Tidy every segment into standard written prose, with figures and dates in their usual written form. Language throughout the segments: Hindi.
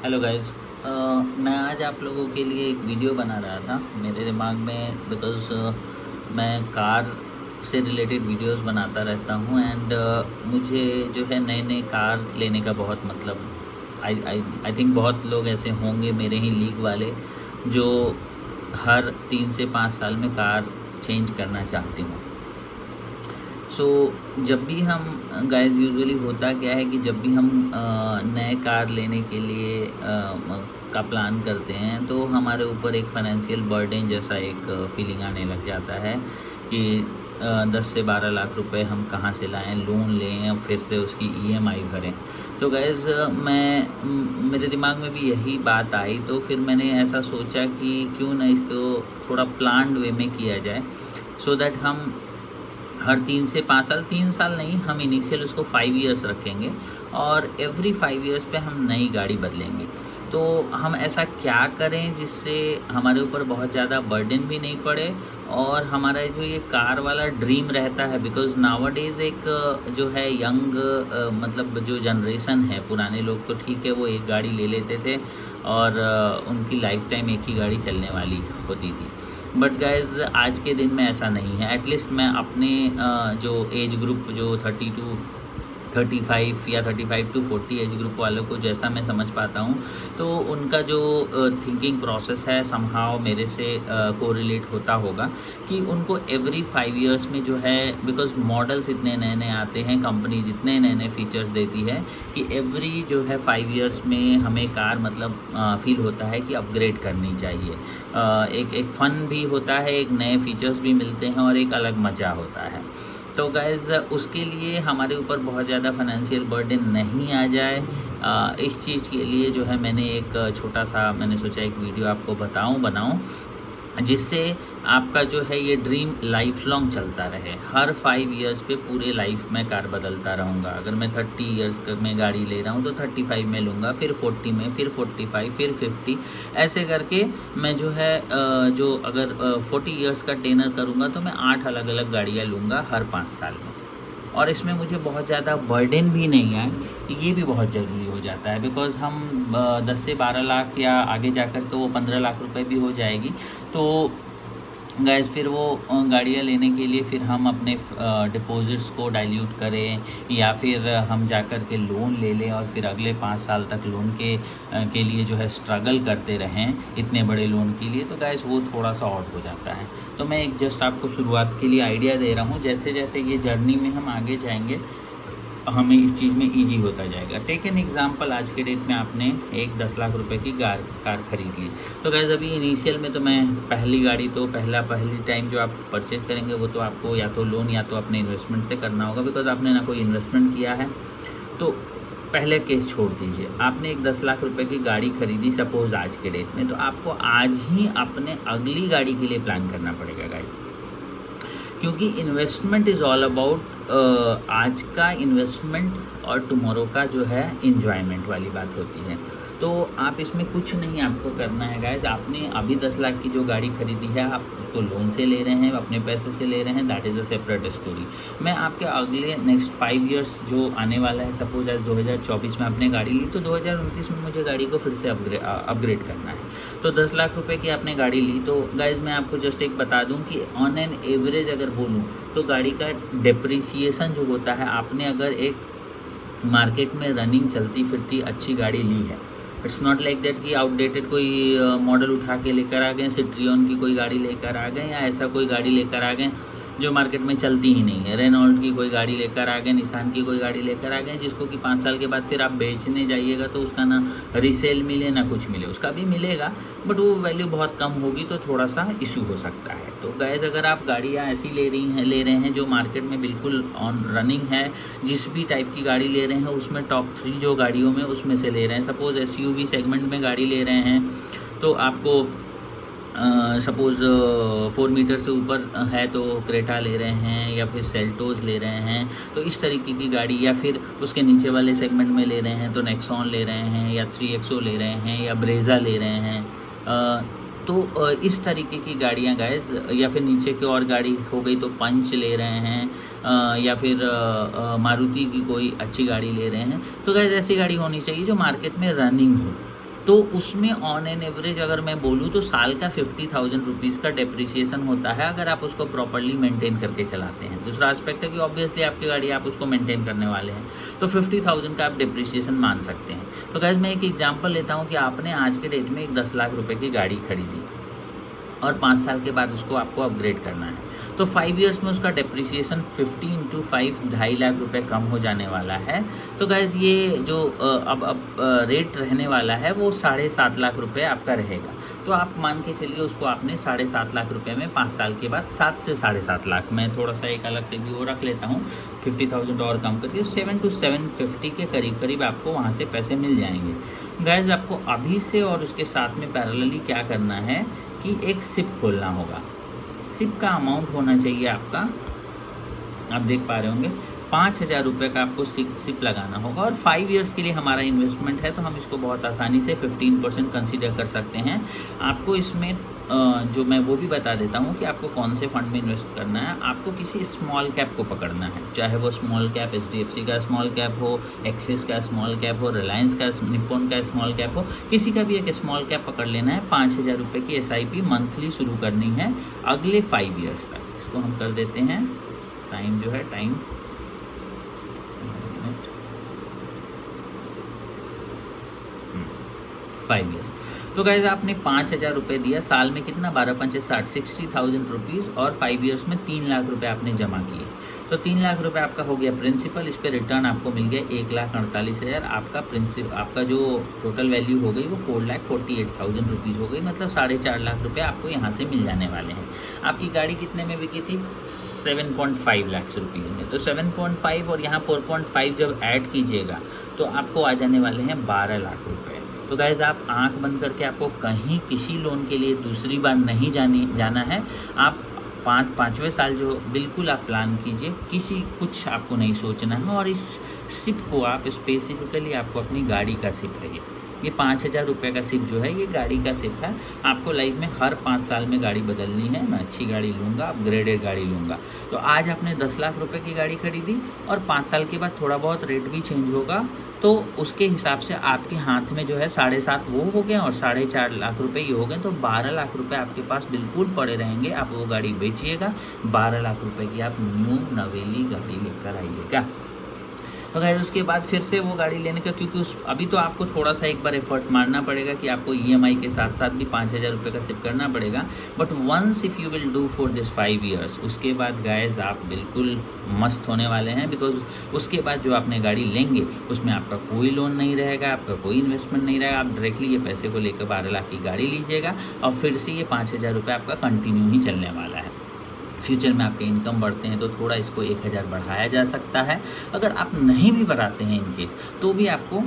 Hello guys. मैं आज आप लोगों के लिए एक वीडियो बना रहा था मेरे दिमाग में बिकॉज़ मैं कार से रिलेटेड वीडियोस बनाता रहता हूँ एंड मुझे जो है नए नए कार लेने का बहुत मतलब आई आई आई थिंक बहुत लोग ऐसे होंगे मेरे ही लीग वाले जो हर 3 से 5 साल में कार चेंज करना चाहते हैं। सो जब भी हम गाइस यूजुअली होता क्या है कि जब भी हम नए कार लेने के लिए का प्लान करते हैं तो हमारे ऊपर एक फाइनेंशियल बर्डन जैसा एक फीलिंग आने लग जाता है कि 10 से 12 लाख रुपए हम कहाँ से लाएं, लोन लें और फिर से उसकी ईएमआई भरें। तो गाइस मेरे दिमाग में भी यही बात आई, तो फिर मैंने ऐसा सोचा कि क्यों ना इसको थोड़ा प्लान्ड वे में किया जाए सो दैट हम हर 3 से 5 साल, 3 साल नहीं, हम इनिशियल उसको 5 ईयर्स रखेंगे और एवरी 5 ईयर्स पे हम नई गाड़ी बदलेंगे। तो हम ऐसा क्या करें जिससे हमारे ऊपर बहुत ज़्यादा बर्डन भी नहीं पड़े और हमारा जो ये कार वाला ड्रीम रहता है, बिकॉज नावाडेज एक जो है यंग मतलब जो जनरेशन है, पुराने लोग तो ठीक है वो एक गाड़ी ले लेते थे और उनकी लाइफ टाइम एक ही गाड़ी चलने वाली होती थी। बट गाइज आज के दिन में ऐसा नहीं है। एटलीस्ट मैं अपने जो एज ग्रुप जो 35 या 35 to 40 एज ग्रुप वालों को जैसा मैं समझ पाता हूँ, तो उनका जो थिंकिंग प्रोसेस है समहाउ मेरे से कोरिलेट होता होगा कि उनको एवरी 5 ईयर्स में जो है, बिकॉज मॉडल्स इतने नए नए आते हैं, कंपनीज इतने नए नए फीचर्स देती है कि एवरी जो है 5 ईयर्स में हमें कार मतलब फील होता है कि अपग्रेड करनी चाहिए। एक फ़न भी होता है, एक नए फीचर्स भी मिलते हैं और एक अलग मज़ा होता है। तो गाइज़ उसके लिए हमारे ऊपर बहुत ज़्यादा फाइनेंशियल बर्डन नहीं आ जाए, इस चीज़ के लिए जो है मैंने एक छोटा सा मैंने सोचा एक वीडियो आपको बनाऊं जिससे आपका जो है ये ड्रीम लाइफ लॉन्ग चलता रहे। हर 5 ईयर्स पे पूरे लाइफ में कार बदलता रहूँगा। अगर मैं 30 ईयर्स में गाड़ी ले रहा हूँ तो 35 में लूँगा, फिर 40 में, फिर 45, फिर 50, ऐसे करके मैं जो है जो अगर 40 ईयर्स का टेनर करूँगा तो मैं 8 अलग अलग गाड़ियाँ लूँगा हर 5 साल में। और इसमें मुझे बहुत ज़्यादा बर्डन भी नहीं आए, ये भी बहुत ज़रूरी हो जाता है बिकॉज़ हम 10 से 12 लाख या आगे जाकर तो वो 15 लाख रुपए भी हो जाएगी। तो गैस फिर वो गाड़ियाँ लेने के लिए फिर हम अपने डिपॉजिट्स को डाइल्यूट करें या फिर हम जाकर के लोन ले लें और फिर अगले 5 साल तक लोन के लिए जो है स्ट्रगल करते रहें इतने बड़े लोन के लिए, तो गैस वो थोड़ा सा ऑड हो जाता है। तो मैं एक जस्ट आपको शुरुआत के लिए आइडिया दे रहा हूँ, जैसे जैसे ये जर्नी में हम आगे जाएंगे हमें इस चीज़ में इजी होता जाएगा। टेक एन एग्जांपल, आज के डेट में आपने एक 10 लाख रुपए की कार खरीद ली। तो गाइस अभी इनिशियल में तो मैं पहली गाड़ी तो पहली टाइम जो आप परचेज़ करेंगे वो तो आपको या तो लोन या तो अपने इन्वेस्टमेंट से करना होगा, बिकॉज आपने ना कोई इन्वेस्टमेंट किया है। तो पहले केस छोड़ दीजिए, आपने एक 10 लाख रुपए की गाड़ी खरीदी सपोज आज के डेट में, तो आपको आज ही अपने अगली गाड़ी के लिए प्लान करना पड़ेगा गाइस, क्योंकि इन्वेस्टमेंट इज़ ऑल अबाउट आज का इन्वेस्टमेंट और टुमारो का जो है इन्जॉयमेंट वाली बात होती है। तो आप इसमें कुछ नहीं आपको करना है गाइज। आपने अभी 10 लाख की जो गाड़ी खरीदी है आप उसको लोन से ले रहे हैं, अपने पैसे से ले रहे हैं, that is a separate story. मैं आपके अगले नेक्स्ट 5 ईयर्स जो आने वाला है, सपोज आज 2024 में आपने गाड़ी ली तो 2029 में मुझे गाड़ी को फिर से अपग्रेड करना है। तो 10 लाख रुपए की आपने गाड़ी ली, तो गाइज मैं आपको जस्ट एक बता दूं कि ऑन एन एवरेज अगर बोलूं तो गाड़ी का डिप्रिसिएशन जो होता है, आपने अगर एक मार्केट में रनिंग चलती फिरती अच्छी गाड़ी ली है, इट्स नॉट लाइक दैट कि आउटडेटेड कोई मॉडल उठा के लेकर आ गए, सिट्रियन की कोई गाड़ी लेकर आ गए या ऐसा कोई गाड़ी लेकर आ गए जो मार्केट में चलती ही नहीं है, रेनॉल्ट की कोई गाड़ी लेकर आ गए, निसान की कोई गाड़ी लेकर आ गए, जिसको कि 5 साल के बाद फिर आप बेचने जाइएगा तो उसका ना रीसेल मिले ना कुछ मिले। उसका भी मिलेगा बट वो वैल्यू बहुत कम होगी, तो थोड़ा सा इशू हो सकता है। तो गाइस अगर आप गाड़ियाँ ऐसी ले रहे हैं जो मार्केट में बिल्कुल ऑन रनिंग है, जिस भी टाइप की गाड़ी ले रहे हैं उसमें टॉप 3 जो गाड़ियों में उसमें से ले रहे हैं, सपोज एसयूवी सेगमेंट में गाड़ी ले रहे हैं तो आपको सपोज़ 4 मीटर से ऊपर है तो क्रेटा ले रहे हैं या फिर सेल्टोस ले रहे हैं, तो इस तरीके की गाड़ी, या फिर उसके नीचे वाले सेगमेंट में ले रहे हैं तो नेक्सॉन ले रहे हैं या 3XO ले रहे हैं या ब्रेज़ा ले रहे हैं। तो इस तरीके की गाड़ियाँ गाइस, या फिर नीचे की और गाड़ी हो गई तो पंच ले रहे हैं या फिर मारुति की कोई अच्छी गाड़ी ले रहे हैं। तो गाइस ऐसी गाड़ी होनी चाहिए जो मार्केट में रनिंग हो, तो उसमें ऑन एन एवरेज अगर मैं बोलूँ तो साल का 50,000 रुपीज़ का डेप्रिसिएशन होता है अगर आप उसको प्रॉपर्ली मेंटेन करके चलाते हैं। दूसरा एस्पेक्ट है कि ऑब्वियसली आपकी गाड़ी आप उसको मेंटेन करने वाले हैं, तो 50,000 का आप डेप्रिसिएशन मान सकते हैं। तो गाइस मैं एक एग्जांपल लेता हूँ कि आपने आज के डेट में एक 10 लाख रुपए की गाड़ी खरीदी और 5 साल के बाद उसको आपको अपग्रेड करना है, तो 5 ईयर्स में उसका डेप्रिसिएशन 50 इंटू 5 2.5 लाख रुपए कम हो जाने वाला है। तो गाइस ये जो अब रेट रहने वाला है वो 7.5 लाख रुपए आपका रहेगा। तो आप मान के चलिए उसको आपने 7.5 लाख रुपए में 5 साल के बाद 7 से 7.5 लाख, मैं थोड़ा सा एक अलग से भी वो रख लेता हूँ, 50,000 और कम करके 7 to 750 के करीब करीब आपको वहाँ से पैसे मिल जाएंगे। गाइस आपको अभी से और उसके साथ में पैरेलली क्या करना है कि एक सिप खोलना होगा। सिप का अमाउंट होना चाहिए आपका, आप देख पा रहे होंगे 5,000 रुपये का आपको सिप लगाना होगा और 5 ईयर्स के लिए हमारा इन्वेस्टमेंट है, तो हम इसको बहुत आसानी से 15% कंसीडर कर सकते हैं। आपको इसमें जो मैं वो भी बता देता हूँ कि आपको कौन से फंड में इन्वेस्ट करना है। आपको किसी स्मॉल कैप को पकड़ना है, चाहे वो स्मॉल कैप HDFC का स्मॉल कैप हो, एक्सिस का स्मॉल कैप हो, रिलायंस का, निप्पॉन का स्मॉल कैप हो, किसी का भी एक स्मॉल कैप पकड़ लेना है। 5,000 रुपये की SIP मंथली शुरू करनी है अगले 5 ईयर्स तक। इसको हम कर देते हैं, टाइम जो है 5 ईयर्स। तो गाइज आपने 5,000 रुपये दिया, साल में कितना 12 पंचे 60, 60,000 रुपीज़ और 5 ईयर्स में 3 लाख रुपये आपने जमा किए। तो 3 लाख रुपए आपका हो गया प्रिंसिपल, इस पर रिटर्न आपको मिल गया 1,48,000। आपका जो टोटल वैल्यू हो गई वो 4,48,000 रुपीज़ हो गई, मतलब 4.5 लाख रुपए आपको यहाँ से मिल जाने वाले हैं। आपकी गाड़ी कितने में बिकी थी? 7.5 लाख रुपीज़ में। तो 7.5 और यहाँ 4.5 जब ऐड कीजिएगा तो आपको आ जाने वाले हैं 12 लाख रुपये। तो गाइज़ आप आंख बंद करके, आपको कहीं किसी लोन के लिए दूसरी बार नहीं जाना है। आप पाँचवें साल जो बिल्कुल आप प्लान कीजिए, कुछ आपको नहीं सोचना है। और इस सिप को आप स्पेसिफिकली आपको अपनी गाड़ी का सिप है, ये 5,000 रुपये का सिप जो है ये गाड़ी का सिप है। आपको लाइफ में हर 5 साल में गाड़ी बदलनी है। मैं अच्छी गाड़ी लूँगा, अपग्रेडेड गाड़ी लूँगा। तो आज आपने 10 लाख रुपए की गाड़ी खरीदी और 5 साल के बाद थोड़ा बहुत रेट भी चेंज होगा, तो उसके हिसाब से आपके हाथ में जो है 7.5 वो हो गए और 4.5 लाख रुपए ये हो गए। तो 12 लाख रुपए आपके पास बिल्कुल पड़े रहेंगे। आप वो गाड़ी बेचिएगा, 12 लाख रुपए की आप न्यू नवेली गाड़ी लेकर आइएगा। तो गाइस उसके बाद फिर से वो गाड़ी लेने का, क्योंकि अभी तो आपको थोड़ा सा एक बार एफर्ट मारना पड़ेगा कि आपको EMI के साथ साथ भी 5,000 रुपये का सिप करना पड़ेगा। But once if you will do for this 5 years, उसके बाद गाइस आप बिल्कुल मस्त होने वाले हैं। बिकॉज उसके बाद जो आपने गाड़ी लेंगे उसमें आपका कोई लोन नहीं रहेगा, आपका कोई इन्वेस्टमेंट नहीं रहेगा। आप डायरेक्टली ये पैसे को लेकर 12 लाख की गाड़ी लीजिएगा और फिर से ये 5,000 रुपये आपका कंटिन्यू ही चलने वाला है। फ्यूचर में आपके इनकम बढ़ते हैं तो थोड़ा इसको 1,000 बढ़ाया जा सकता है। अगर आप नहीं भी बढ़ाते हैं इनकेस, तो भी आपको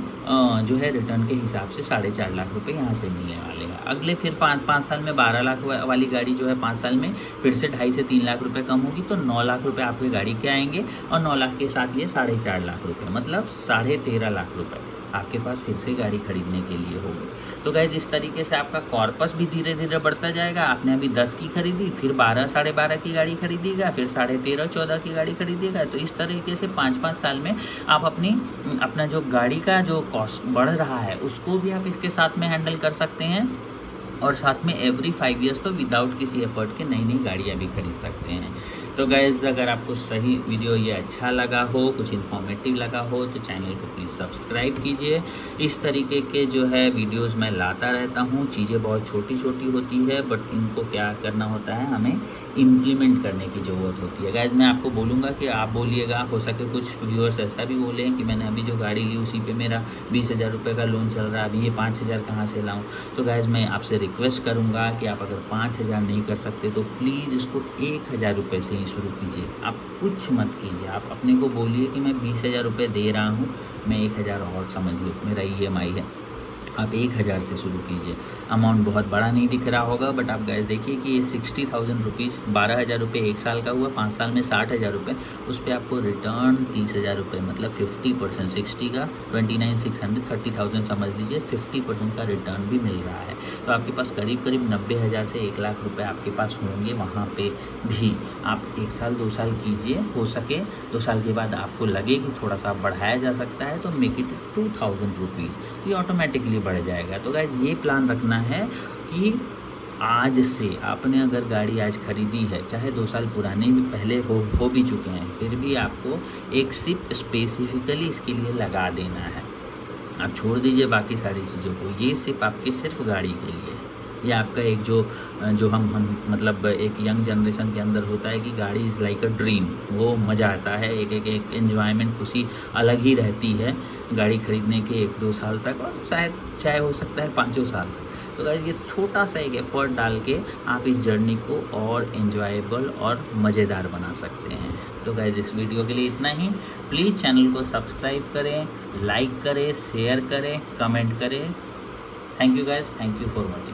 जो है रिटर्न के हिसाब से 4.5 लाख रुपए यहाँ से मिलने वाले हैं। अगले फिर 5 साल में 12 लाख वाली गाड़ी जो है 5 साल में फिर से 2.5 से 3 लाख रुपए कम होगी, तो 9 लाख रुपए आपकी गाड़ी के आएंगे और 9 लाख के साथ ये 4.5 लाख रुपये, मतलब 13.5 लाख रुपये आपके पास फिर से गाड़ी खरीदने के लिए होगी। तो गाइज इस तरीके से आपका कॉर्पस भी धीरे धीरे बढ़ता जाएगा। आपने अभी 10 की खरीदी, फिर 12 12.5 की गाड़ी खरीदिएगा, फिर 13.5 14 की गाड़ी खरीदिएगा। तो इस तरीके से 5-5 साल में आप अपना जो गाड़ी का जो कॉस्ट बढ़ रहा है उसको भी आप इसके साथ में हैंडल कर सकते हैं। और साथ में एवरी 5 ईयर्स पर विदाउट किसी एफर्ट के नई गाड़ियाँ भी खरीद सकते हैं। तो गाइज़ अगर आपको सही वीडियो ये अच्छा लगा हो, कुछ इन्फॉर्मेटिव लगा हो, तो चैनल को प्लीज़ सब्सक्राइब कीजिए। इस तरीके के जो है वीडियोस मैं लाता रहता हूँ। चीज़ें बहुत छोटी छोटी होती है, बट इनको क्या करना होता है, हमें इम्प्लीमेंट करने की ज़रूरत होती है। गाइज़ मैं आपको बोलूँगा कि आप बोलिएगा, हो सके कुछ व्यूअर्स ऐसा भी बोलें कि मैंने अभी जो गाड़ी ली उसी पे मेरा 20,000 रुपये का लोन चल रहा है, अभी ये 5,000 कहाँ से लाऊं। तो गाइज़ मैं आपसे रिक्वेस्ट करूँगा कि आप अगर 5,000 नहीं कर सकते तो प्लीज़ इसको 1,000 रुपये से ही शुरू कीजिए। आप कुछ मत कीजिए, आप अपने को बोलिए कि मैं 20,000 रुपये दे रहा हूँ, मैं 1,000 और समझ लो मेरा EMI है। आप 1,000 से शुरू कीजिए। अमाउंट बहुत बड़ा नहीं दिख रहा होगा, बट आप गाइस देखिए कि ये 60,000 रुपीज़, 12,000 रुपये 1 साल का हुआ, 5 साल में 60,000 रुपये, उस पर आपको रिटर्न 30,000 रुपये, मतलब 50%, 60 का 29,600, 30,000 समझ लीजिए, 50% का रिटर्न भी मिल रहा है। तो आपके पास करीब 90,000 से 1 लाख रुपये आपके पास होंगे। वहाँ पे भी आप 1 साल 2 साल कीजिए, हो सके 2 साल के बाद आपको लगे कि थोड़ा सा बढ़ाया जा सकता है तो मेक इट 2,000 रुपीज़। तो ये ऑटोमेटिकली बढ़ जाएगा। तो गाइज़ ये प्लान रखना है कि आज से आपने अगर गाड़ी आज ख़रीदी है, चाहे 2 साल पुराने भी पहले हो भी चुके हैं, फिर भी आपको एक सिप स्पेसिफ़िकली इसके लिए लगा देना है। आप छोड़ दीजिए बाकी सारी चीज़ों को, ये सिप आपकी सिर्फ गाड़ी के लिए है। ये आपका एक जो हम मतलब एक यंग जनरेशन के अंदर होता है कि गाड़ी इज़ लाइक अ ड्रीम, वो मज़ा आता है, एक एन्जॉयमेंट खुशी अलग ही रहती है गाड़ी ख़रीदने के 1-2 साल तक, और शायद चाहे हो सकता है 5 साल तक। तो गाइस ये छोटा सा एक एफ़र्ट डाल के आप इस जर्नी को और एन्जॉयबल और मज़ेदार बना सकते हैं। तो गाइस इस वीडियो के लिए इतना ही। प्लीज़ चैनल को सब्सक्राइब करें, लाइक करें, शेयर करें, कमेंट करें। Thank you guys, thank you for watching.